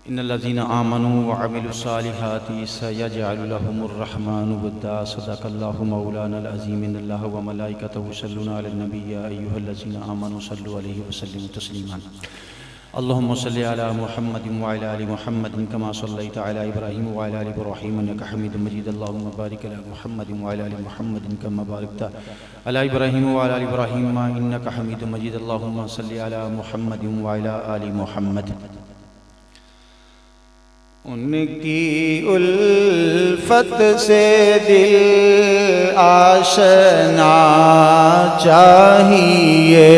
ان الذين آمنوا وعملوا الصالحات سيجعل لهم الرحمن ودا صدق الله مولانا العظيم ان الله وملائكته يصلون على النبي يا ايها الذين آمنوا صلوا عليه وسلموا تسليما اللهم صل على محمد وعلى ال محمد كما صليت على ابراهيم وعلى ال ابراهيم انك حميد مجيد اللهم بارك على محمد وعلى ال محمد كما باركت على ابراهيم وعلى ال ابراهيم انك حميد مجيد اللهم صل على محمد وعلى ال محمد ان کی الفت سے دل آشنا چاہیے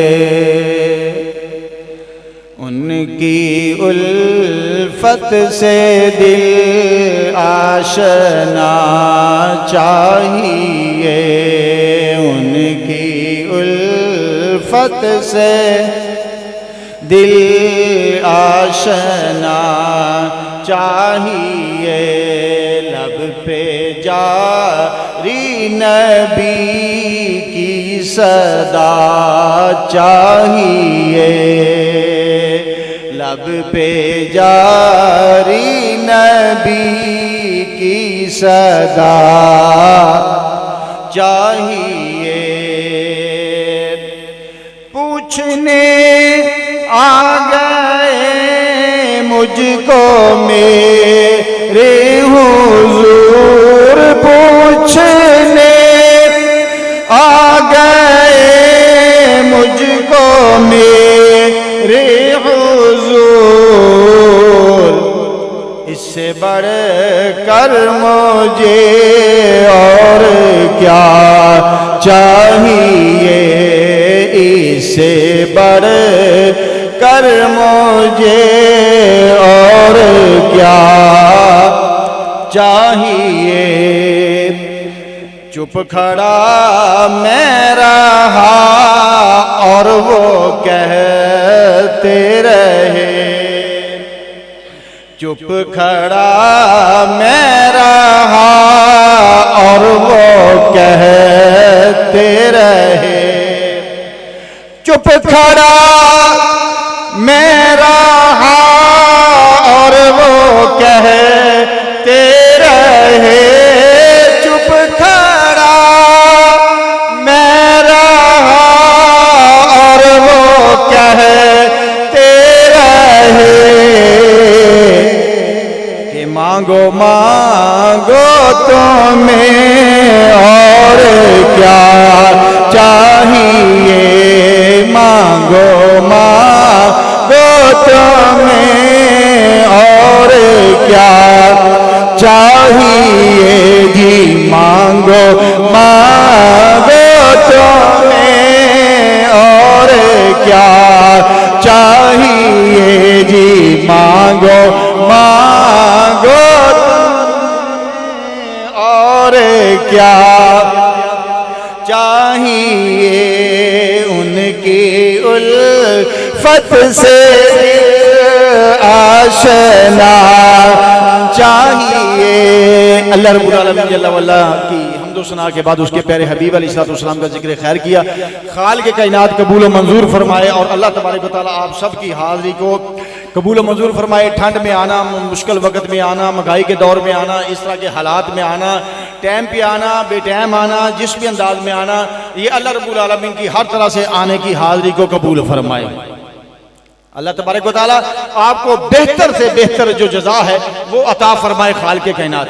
ان کی الفت سے دل آشنا چاہیے ان کی الفت سے دل آشنا چاہیے لب پہ جاری نبی کی صدا چاہیے لب پہ جاری نبی کی صدا چاہیے پوچھنے آ گئے مجھ کو میرے حضور پوچھنے آ گئے مجھ کو میرے حضور اس سے بڑھ کر مجھے اور کیا چاہیے اس سے بڑھ کر مجھے اور کیا چاہیے چپ کھڑا میں رہا اور وہ کہتے رہے چپ کھڑا میں رہا اور وہ کہتے رہے چپ کھڑا میں رہا اور وہ کہتے رہے چپ کھڑا میں رہا اور وہ کہتے رہے کہ مانگو مانگو تمہیں اور کیا چاہیے مانگو مانگو تمہیں اور کیا چاہیے جی مانگو مانگو تمہیں اور کیا چاہیے جی مانگو مانگو تمہیں اور کیا چاہیے ان کی الفت سے آشنا چاہیے اللہ رب العالمین جل وعلا کی حمد و ثنا کے بعد اس کے پیارے حبیب علیہ السلام کا ذکر خیر کیا خالق کائنات قبول و منظور فرمائے اور اللہ تبارک و تعالیٰ آپ سب کی حاضری کو قبول و منظور فرمائے ٹھنڈ میں آنا مشکل وقت میں آنا مہنگائی کے دور میں آنا اس طرح کے حالات میں آنا ٹائم پہ آنا بے ٹائم آنا جس بھی انداز میں آنا یہ اللہ رب العالمین کی ہر طرح سے آنے کی حاضری کو قبول فرمائے اللہ تبارک و تعالیٰ آپ کو بہتر سے بہتر جو جزا ہے وہ عطا فرمائے خالق کائنات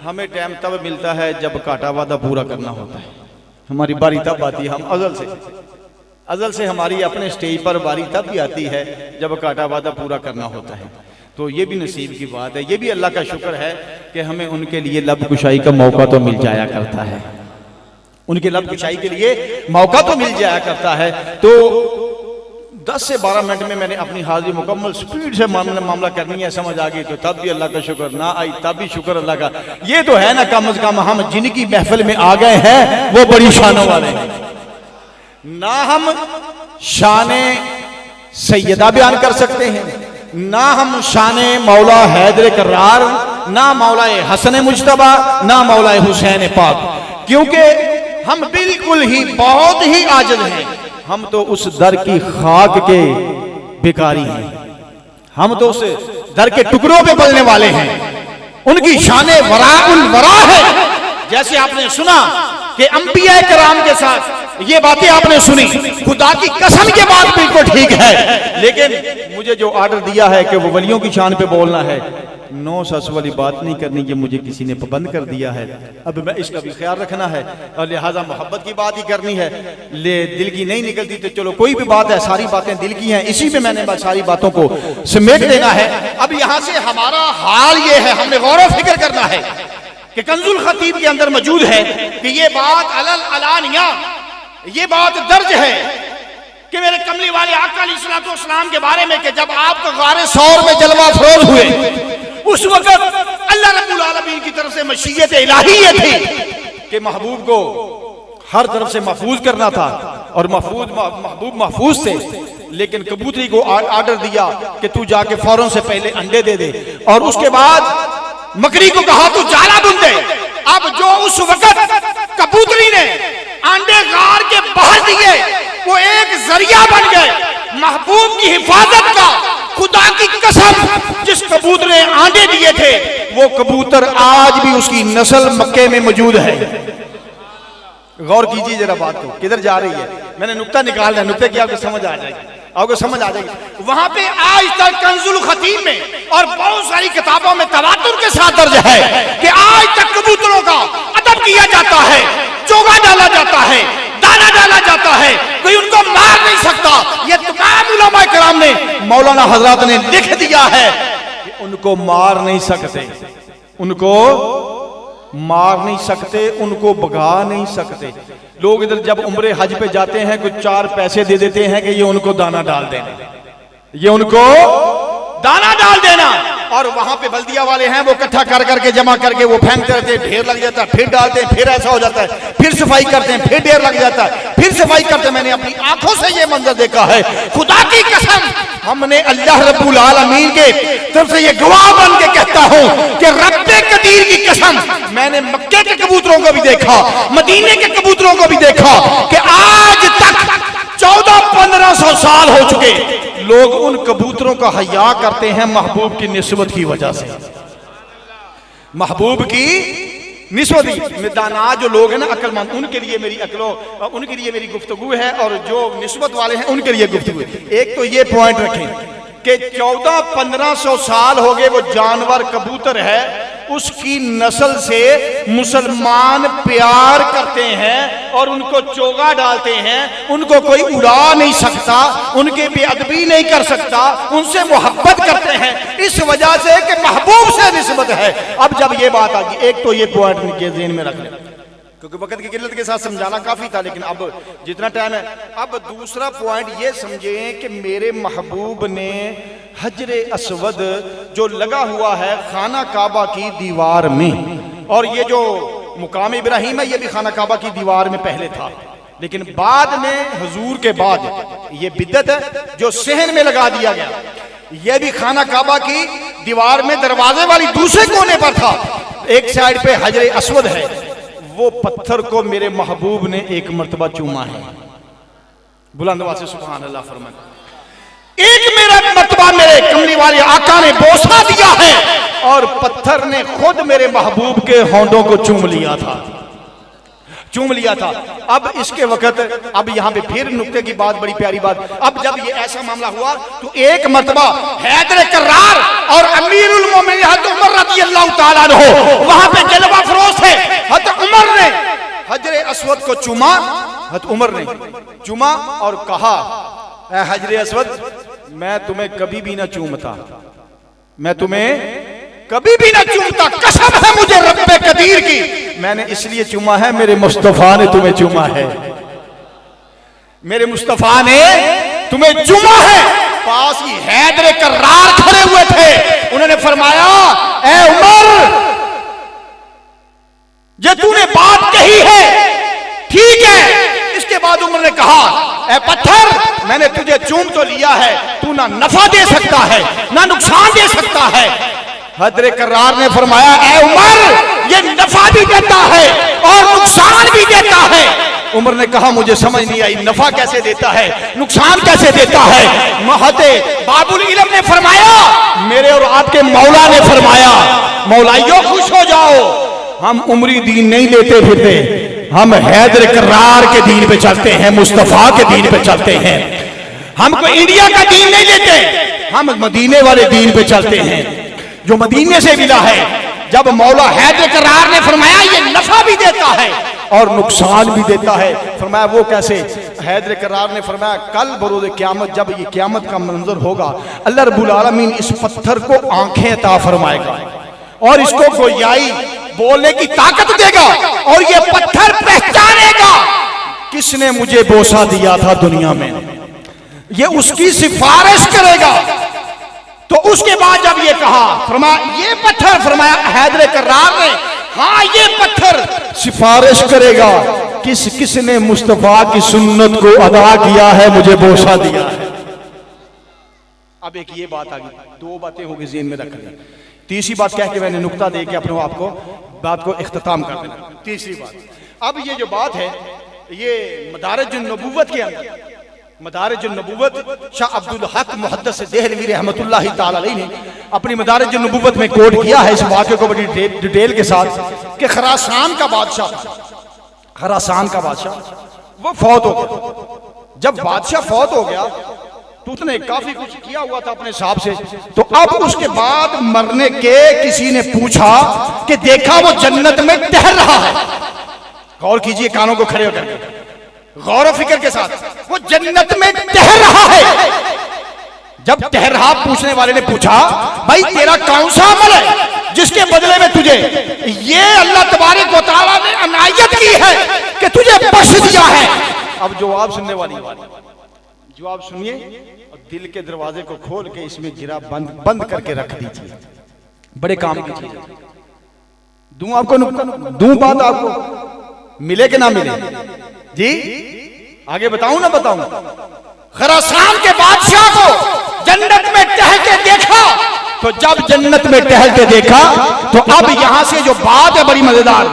ہمیں ٹائم تب ملتا ہے جب کاٹا وعدہ پورا کرنا ہوتا ہے ہماری باری تب آتی ہے ہم ازل سے ہماری اپنے سٹیج پر باری تب بھی آتی ہے جب کاٹا وعدہ پورا کرنا ہوتا ہے تو یہ بھی نصیب کی بات ہے یہ بھی اللہ کا شکر ہے کہ ہمیں ان کے لیے لب کشائی کا موقع تو مل جایا کرتا ہے ان کے لب کشائی کے لیے موقع تو مل جایا کرتا ہے تو 10 سے 12 منٹ میں میں نے اپنی حاضری مکمل سپیڈ سے معاملہ کرنی ہے سمجھ آگئی تو تب بھی اللہ کا شکر نہ آئی تب بھی شکر اللہ کا یہ تو ہے نا کم از کم ہم جن کی محفل میں آ گئے ہیں وہ بڑی شانوں والے ہیں نہ ہم شان سیدہ بیان کر سکتے ہیں نہ ہم شان مولا حیدر کرار نہ مولا حسن مجتبی نہ مولا حسین پاک کیونکہ ہم بالکل ہی بہت ہی عاجز ہیں ہم تو اس در کی خاک کے بیکاری ہیں ہم تو اس در کے ٹکڑوں پہ پلنے والے ہیں، ان کی شان وراء الورا ہے. جیسے آپ نے سنا کہ انبیاء کرام کے ساتھ یہ باتیں آپ نے سنی، خدا کی قسم کے بات بالکل ٹھیک ہے، لیکن مجھے جو آرڈر دیا ہے کہ وہ ولیوں کی شان پہ بولنا ہے، نو سس والی بات نہیں کرنی، یہ مجھے کسی نے پابند کر دیا ہے. اب میں اس کا بھی خیال رکھنا ہے اور لہٰذا محبت کی بات ہی کرنی ہے. دل کی نہیں نکلتی تو چلو کوئی بھی بات ہے، ساری باتیں دل کی ہیں، اسی میں نے ساری باتوں کو سمیٹ دینا ہے. اب یہاں سے ہمارا حال یہ ہے، ہم نے غور و فکر کرنا ہے کہ کنز الخطیب کے اندر موجود ہے کہ یہ بات علانیہ، یہ بات درج ہے کہ میرے کملی والے آقا علیہ الصلوۃ والسلام کے بارے میں کہ جب آپ کو غار ثور میں جلوہ افروز ہوئے، اس وقت اللہ رب العالمین کی طرف سے مشیت الہی یہ تھی کہ محبوب کو ہر طرف سے محفوظ کرنا تھا، اور محبوب محفوظ تھے، لیکن کبوتری کو آرڈر دیا کہ تو جا کے فوراً سے پہلے انڈے دے دے، اور اس کے بعد مکری کو کہا تو جالا بن دے. اب جو اس وقت کبوتری نے انڈے غار کے باہر دیے، وہ ایک ذریعہ بن گئے محبوب کی حفاظت کا. خدا کی قسم، جس کبوتر نے آنڈے دیے تھے وہ کبوتر آج بھی اس کی نسل مکے میں موجود ہے. غور کیجیے ذرا بات کو، کدھر جا رہی ہے. میں نے نکتہ نکالنا ہے، نکتے کی آپ کو سمجھ آ جائے گی، آپ کو سمجھ آ جائے گی. وہاں پہ آج تک کنز الخطیب میں اور بہت ساری کتابوں میں تواتر کے ساتھ درج ہے کہ آج تک کبوتروں کا ادب کیا جاتا ہے، چوگا ڈالا جاتا ہے، دانا ڈالا جاتا ہے، کوئی ان کو مار نہیں سکتا. یہ تمام علماء کرام نے، مولانا حضرات نے لکھ دیا ہے کہ ان کو مار نہیں سکتے، ان کو مار نہیں سکتے، ان کو بھگا نہیں سکتے. لوگ ادھر جب عمرے حج پہ جاتے ہیں کچھ 4 پیسے دے دیتے ہیں کہ یہ ان کو دانا ڈال دینا، یہ ان کو دانا ڈال دینا، اور وہاں پہ بلدیہ والے ہیں وہ اکٹھا کر کر کے جمع کر کے وہ پھینکتے رہتے ہیں، ڈھیر لگ جاتا ہے، پھر ڈالتے ہیں، پھر ایسا ہو جاتا ہے، پھر صفائی کرتے ہیں، پھر ڈھیر لگ جاتا ہے، پھر صفائی کرتے ہیں. میں نے اپنی آنکھوں سے یہ منظر دیکھا ہے. خدا کی قسم، ہم نے اللہ رب العالمین کے طرف سے یہ گواہ بن کے کہتا ہوں کہ رب قدیر کی قسم، میں نے مکے کے کبوتروں کو بھی دیکھا، مدینے کے کبوتروں کو بھی دیکھا کہ آج تک 1400-1500 سال ہو چکے، لوگ ان کبوتروں کا حیا کرتے ہیں محبوب کی نسبت کی وجہ سے. محبوب کی نسبت ہی دانا جو لوگ ہیں نا عقل مند، ان کے لیے میری ان کے لیے میری گفتگو ہے، اور جو نسبت والے ہیں ان کے لیے گفتگو ہے. ایک تو یہ پوائنٹ رکھیں کہ 1400-1500 سال ہو گئے وہ جانور کبوتر ہے، اس کی نسل سے مسلمان پیار کرتے ہیں اور ان کو چوگا ڈالتے ہیں، ان کو کوئی اڑا نہیں سکتا، ان کے بے ادبی نہیں کر سکتا، ان سے محبت کرتے ہیں اس وجہ سے کہ محبوب سے نسبت ہے. اب جب یہ بات آگئی، ایک تو یہ پوائنٹ ان کے ذہن میں رکھ لیں کیونکہ وقت کی قلت کے ساتھ سمجھانا کافی تھا، لیکن اب جتنا ٹائم ہے. اب دوسرا پوائنٹ یہ سمجھیں کہ میرے محبوب نے حجر اسود جو لگا ہوا ہے خانہ کعبہ کی دیوار میں، اور یہ جو مقام ابراہیم ہے یہ بھی خانہ کعبہ کی دیوار میں پہلے تھا، لیکن بعد میں حضور کے بعد یہ بدعت ہے جو صحن میں لگا دیا گیا. یہ بھی خانہ کعبہ کی دیوار میں دروازے والی دوسرے کونے پر تھا، ایک سائیڈ پہ حجر اسود ہے. وہ پتھر کو میرے محبوب نے ایک مرتبہ چوما ہے. بلند آواز سے سبحان اللہ فرمائیں. ایک میرا مرتبہ میرے کملی والے آقا نے بوسہ دیا ہے، اور پتھر نے خود میرے محبوب کے ہونٹوں کو چوم لیا تھا. اب اس کے وقت اب یہاں پہ پھر نکتے کی بات، بڑی پیاری بات. اب جب یہ ایسا معاملہ ہوا تو ایک مرتبہ حیدر کرار اور امیر المومنین حضرت عمر رضی اللہ تعالیٰ عنہ وہاں پہ جلوہ افروز تھے. حضرت عمر نے حجر اسود کو چوما، حضرت عمر نے چوما اور کہا اے حجر اسود میں تمہیں کبھی بھی نہ چومتا، میں تمہیں کبھی بھی نہ چومتا، قسم ہے مجھے رب قدیر کی، میں نے اس لیے چوما ہے میرے مصطفیٰ نے تمہیں چوما ہے، میرے مصطفیٰ نے تمہیں چوما ہے. پاس ہی حیدر کرار کھڑے ہوئے تھے، انہوں نے فرمایا اے عمر جو تو نے بات کہی ہے ٹھیک ہے. اس کے بعد عمر نے کہا اے پتھر میں نے تجھے چوم تو لیا ہے، تو نہ نفع دے سکتا ہے نہ نقصان دے سکتا ہے. حضرت کرار نے فرمایا اے عمر یہ نفع بھی دیتا ہے اور نقصان بھی دیتا ہے، عمر نے کہا مجھے سمجھ نہیں آئی نفع کیسے دیتا ہے نقصان کیسے دیتا ہے. مہد باب العلم نے فرمایا میرے اور آپ کے مولا نے فرمایا مولائیوں خوش ہو جاؤ ہم عمری دین نہیں لیتے پھرتے ہم حیدر کرار کے دین پہ چلتے ہیں مصطفیٰ کے دین پہ چلتے ہیں. ہم کو انڈیا کا دین نہیں لیتے ہم مدینے والے دین پہ چلتے ہیں جو مدینے سے ملا ہے. جب مولا حیدر کرار نے فرمایا یہ نفع بھی دیتا ہے اور نقصان بھی دیتا ہے فرمایا وہ کیسے. حیدر کرار نے فرمایا کل بروز قیامت جب یہ قیامت کا منظر ہوگا اللہ رب العالمین اس پتھر کو آنکھیں عطا فرمائے گا اور اس کو گویائی بولنے کی طاقت دے گا اور یہ پتھر پہچانے گا کس نے مجھے بوسہ دیا تھا دنیا میں یہ اس کی سفارش کرے گا. تو اس کے بعد جب یہ کہا فرمایا یہ پتھر فرمایا حیدر کرار نے ہاں یہ پتھر سفارش کرے گا کس نے مصطفیٰ کی سنت کو ادا کیا ہے مجھے بوسہ دیا ہے. اب ایک یہ بات آ گئی دو باتیں ہوگی ذہن میں رکھ لیں. تیسری بات کہہ کے میں نے نقطہ دے کے اپنے آپ کو بات کو اختتام کر دینا. تیسری بات اب یہ جو بات ہے یہ مدارج النبوت کے اندر مدارج النبوت شاہ عبدالحق محدث دہلوی رحمۃ اللہ تعالی علیہ نے اپنی مدارج النبوت میں کوٹ کیا ہے اس واقعے کو بڑی ڈیٹیل کے ساتھ کہ خراسان کا بادشاہ وہ فوت ہو گیا. جب بادشاہ فوت ہو گیا تو اس نے کافی کچھ کیا ہوا تھا اپنے حساب سے. تو اب اس کے بعد مرنے کے کسی نے پوچھا کہ دیکھا وہ جنت میں ٹہل رہا ہے. غور کیجئے کانوں کو کھڑے ہو کر غور و فکر کے ساتھ وہ جنت میں ٹہل رہا ہے. جب ٹہل رہا پوچھنے والے نے پوچھا بھائی تیرا کون سا عمل ہے جس کے بدلے میں تجھے یہ اللہ تبارک و تعالیٰ نے عنایت کی ہے کہ تجھے بخش دیا ہے. اب جواب سننے والی جواب سنیے اور دل کے دروازے کو کھول کے اس میں گرا بند کر کے رکھ دیجیے. بڑے کام کی چیز دوں آپ کو دوں بات آپ کو ملے کہ نہ ملے جی آگے بتاؤں نہ بتاؤں. خراسان کے بادشاہ کو جنت میں ٹہلتے دیکھا تو جب جنت میں ٹہلتے دیکھا تو اب یہاں سے جو بات ہے بڑی مزیدار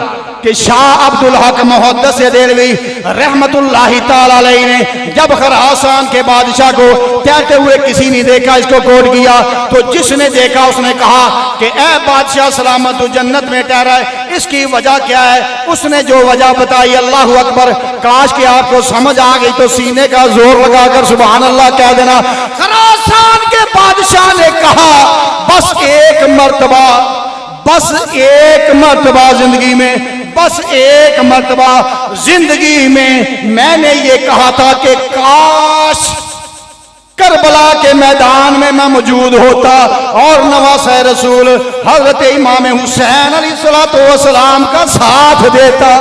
کہ شاہ عبدالحق محدث دہلوی رحمت اللہ تعالی علیہ نے جب خراسان کے بادشاہ کو ٹہلتے ہوئے کسی نے دیکھا اس کو کوٹ کیا تو جس نے دیکھا اس نے کہا کہ اے بادشاہ سلامت تو جنت میں ٹہرا ہے اس کی وجہ کیا ہے. اس نے جو وجہ بتائی اللہ اکبر کاش کہ آپ کو سمجھ آ گئی تو سینے کا زور لگا کر سبحان اللہ کہہ دینا. خراسان کے بادشاہ نے کہا بس ایک مرتبہ زندگی میں نے یہ کہا تھا کہ کاش کربلا کے میدان میں موجود ہوتا اور نواسہ رسول حضرت امام حسین علیہ السلام کا ساتھ دیتا.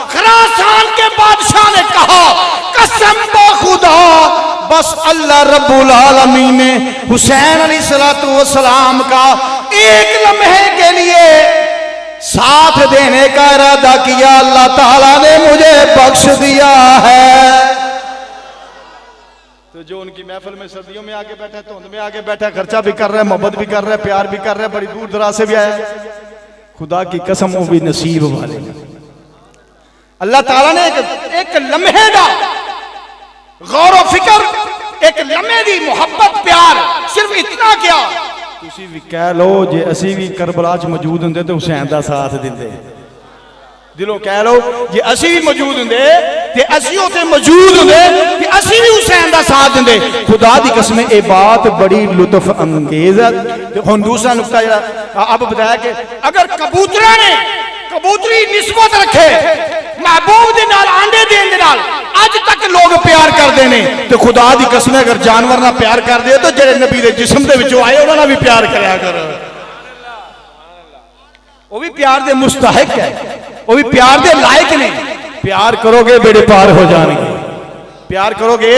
خراسان کے بادشاہ نے کہا قسم خدا بس اللہ رب العالمین نے حسین علیہ السلام کا ایک لمحے کے لیے ساتھ دینے کا ارادہ کیا اللہ تعالیٰ نے مجھے بخش دیا ہے. تو جو ان کی محفل میں سردیوں میں آگے بیٹھا ہے دھند میں آگے بیٹھا ہے خرچہ بھی کر رہا ہے محبت بھی کر رہا ہے پیار بھی کر رہا ہے بڑی دور دراز سے بھی آیا ہے خدا کی قسم وہ بھی نصیب والے. اللہ تعالیٰ نے ایک لمحے دا غور و فکر ایک لمحے دی محبت پیار صرف اتنا کیا. تسی بھی کہہ لو جے اسی بھی کربلا چ موجود ہوندے تے حسین دا ساتھ دیندے. دلوں کہہ لو جے اسی بھی موجود ہوندے تے اسی اوتے موجود ہوندے تے اسی بھی حسین دا ساتھ دیندے. خدا دی قسم اے بات بڑی لطف انگیز ہے. ہن دوسرا نقطہ اب بتایا کہ اگر کبوتری نسبت رکھے محبوب دے نال آنڈے دین دے نال اج تک لوگ پیار کردے نے تے خدا دی قسم اگر جانور نہ پیار کر دے تو جڑے نبی دے جسم دے وچوں آئے انہاں نال بھی پیار کریا کر. وہ بھی پیار دے مستحق ہے وہ بھی پیار دے لائق نے. پیار کرو گے بیڑے پار ہو جان گے پیار کرو گے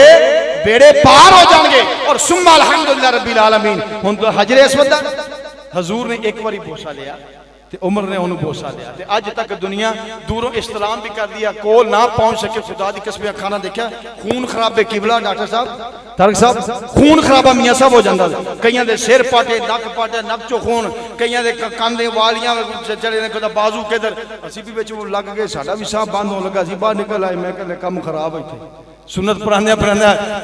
بیڑے پار ہو جان گے. اور ثم الحمدللہ رب العالمین. ہن تو حجر اسود حضور نے ایک باری بوسہ لیا تے عمر نے انہوں بوسا لیا تے اج تک دنیا دوروں استلام بھی کر دیا کول نہ پہنچ سکے خدا دی قسم کھانا دیکھا خون خراب قبلہ ڈاکٹر صاحب طارق صاحب خون خرابہ میاں صاحب ہو جاندہ کئیاں دے سر پاٹے نک چو خون کئیاں دے کاندے والیاں چلے نے کدا بازو کدھر اسی بھی بچ وہ لگ گئے ساڈا بھی صاحب بند ہون لگا اسی باہر نکل آئے میں کہ کم خراب ہوئی تھے سنت پرانے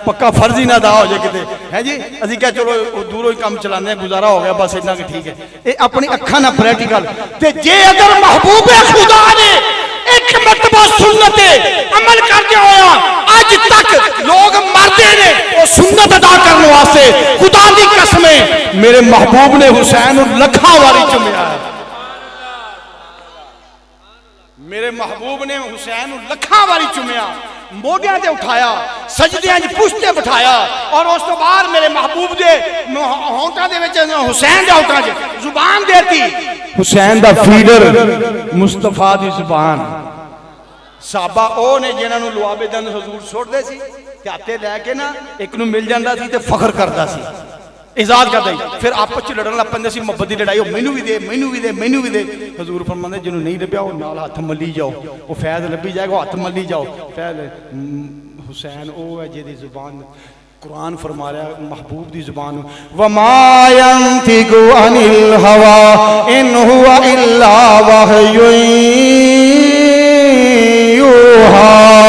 پکا فرض ہی نہ ادا ہو جائے کتے ہیں جی اسی کہا چلو دوروں ہی کام چلانے گزارا ہو گیا بس اتنا کہ ٹھیک ہے اے اپنی اکھاں نہ پریکٹیکل تے جے اگر محبوب خدا نے ایک مرتبہ سنت عمل کر دیا ہویا آج تک لوگ مردے نے وہ سنت ادا کرنے واسطے خدا دی قسمیں میرے محبوب نے حسین لکھاں والی چمیا ہے میرے محبوب نے حسین لکھاں والی چمیا موڈیاں دے اٹھایا سجدیاں جی پشتے بٹھایا اور اس تو بعد میرے محبوب دے ہونٹاں دے وچ حسین دے ہونٹاں دے زبان دیتی حسین دا فیڈر مصطفیٰ دی زبان صحابہ او نے جنہاں نو لوابے دن حضور سوٹ دے سی کہ آتے لے کے نا ایک نو مل جاندہ سی تے فخر کردہ سی اعزاز کرتا ہی پھر آپس چ لڑن لگ پندے سی محبت دی لڑائی مینوں بھی دے مینوں بھی دے مینوں بھی دے حضور فرماندے جنوں نہیں لبیا او نال ہاتھ ملی جاؤ او فیض لبی جائے گا ہاتھ ملی جاؤ فیض حسین او ہے جدی زبان قرآن فرما رہا ہے محبوب دی زبان وما ينطق عن الهوى ان هو الا وحي يوحى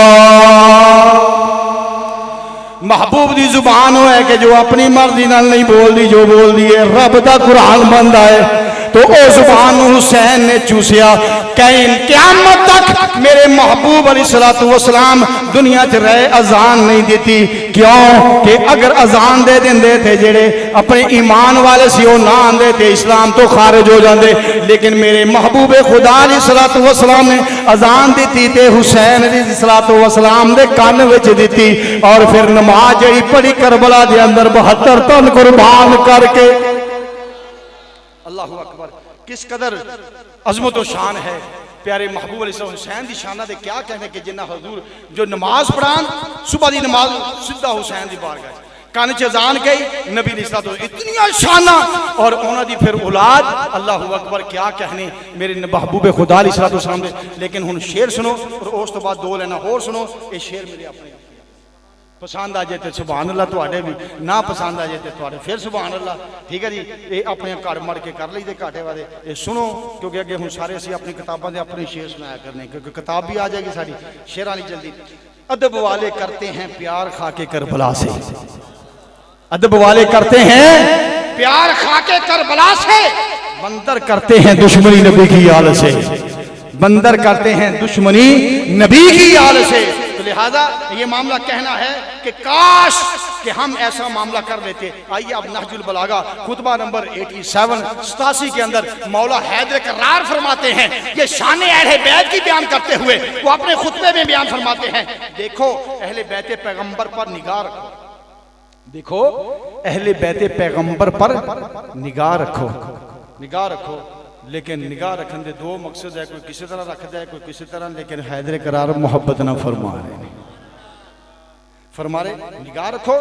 محبوب دی زبان ہوئے کہ جو اپنی مرضی نال نہیں بول دی جو بول دی ہے رب دا قرآن بندہ ہے تو او زبان حسین نے چوسیا قیامت تک میرے محبوب علیہ السلام دنیا چ رہے اذان نہیں دیتی کیوں کہ اگر اذان دے دے تھے جڑے اپنے ایمان والے سی وہ نہ آندے تھے اسلام تو خارج ہو جاندے لیکن میرے محبوب خدا علیہ السلام نے اذان دیتی تے حسین علیہ السلام دے کان وچ دیتی اور پھر نماز جڑی پڑھی کربلا دے اندر 72 تن قربان کر کے اللہ اکبر کس قدر عظمت و شان ہے پیارے محبوب علیہ السلام حسین دی شانہ دے کیا کہنے کہ جنہ حضور جو نماز پڑھان صبح دی نماز سدھا حسین دی بار گئے کانے چھ اذان گئی نبی علیہ السلام اتنی شانہ اور انہوں دی پھر اولاد اللہ اکبر کیا کہنے میرے محبوب خدا علیہ السلام دے لیکن ہن شعر سنو اور اس تو بعد دو لینا اور سنو یہ شعر میرے اپنے پسند آ جائے سبحان اللہ تواڈے بھی نہ پسند آ جائے تواڈے پھر سبحان اللہ ٹھیک ہے جی یہ اپنے گھر مڑ کے کر لئی دے گھاٹے والے یہ سنو کیونکہ اگے ہن سارے اسی اپنی کتاباں دے اپنے شعر سنایا کرنے کیونکہ کتاب بھی آ جائے گی ساری شعراں والی جلدی ادب والے کرتے ہیں پیار کھا کے کربلا سے ادب والے کرتے ہیں پیار کھا کے کربلا سے بندر کرتے ہیں دشمنی نبی کی آل سے بندر کرتے ہیں دشمنی نبی کی آل سے لہذا یہ معاملہ کہنا ہے کہ کاش کہ ہم ایسا معاملہ کر لیتے آئیے اب نہج البلاغہ خطبہ نمبر 87 کے اندر مولا حیدر کرار فرماتے ہیں یہ شان اہل بیت کی بیان کرتے ہوئے وہ اپنے خطبے میں بیان فرماتے ہیں دیکھو اہل بیت پیغمبر پر نگاہ رکھو دیکھو اہل بیت پیغمبر پر نگاہ رکھو نگاہ رکھو لیکن نگاہ رکھن دے دو مقصد ہے کوئی کسی طرح رکھ دے کوئی کسی طرح لیکن حیدر کرار محبت نہ فرما رہے فرما رہے نگاہ رکھو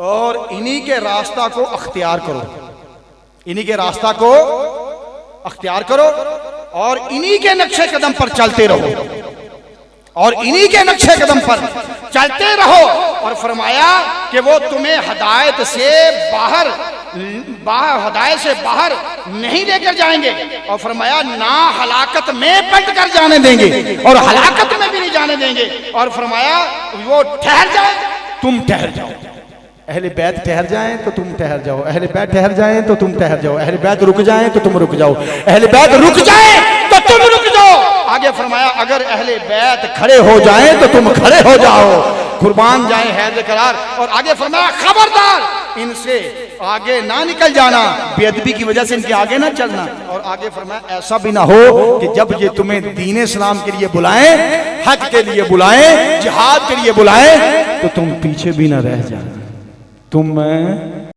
اور انہی کے راستہ کو اختیار کرو انہی کے راستہ کو اختیار کرو اور انہی کے نقشے قدم پر چلتے رہو اور انہی کے نقشے قدم پر چلتے رہو اور فرمایا کہ وہ تمہیں ہدایت سے باہر ہدایت سے باہر نہیں لے کر جائیں گے اور فرمایا نہ ہلاکت میں پلٹ کر جانے دیں گے اور ہلاکت میں بھی نہیں جانے دیں گے اور فرمایا وہ ٹھہر جائے تم ٹھہر جاؤ اہل بیت ٹھہر جائیں تو تم ٹھہر جاؤ اہل بیت ٹھہر جائیں تو تم ٹھہر جاؤ اہل بیت رک جائیں تو تم رک جاؤ اہل بیت رک جائیں تو تم رک جاؤ آگے فرمایا اگر اہل بیت کھڑے ہو جائیں تو تم کھڑے ہو جاؤ قربان جائیں حیدر کرار اور آگے فرمایا خبردار ان سے آگے نہ نکل جانا بے ادبی کی وجہ سے ان کے آگے نہ چلنا اور آگے فرمایا ایسا بھی نہ ہو کہ جب یہ تمہیں دین اسلام کے لیے بلائیں حق کے لیے بلائیں جہاد کے لیے بلائیں تو تم پیچھے بھی نہ رہ جانا تم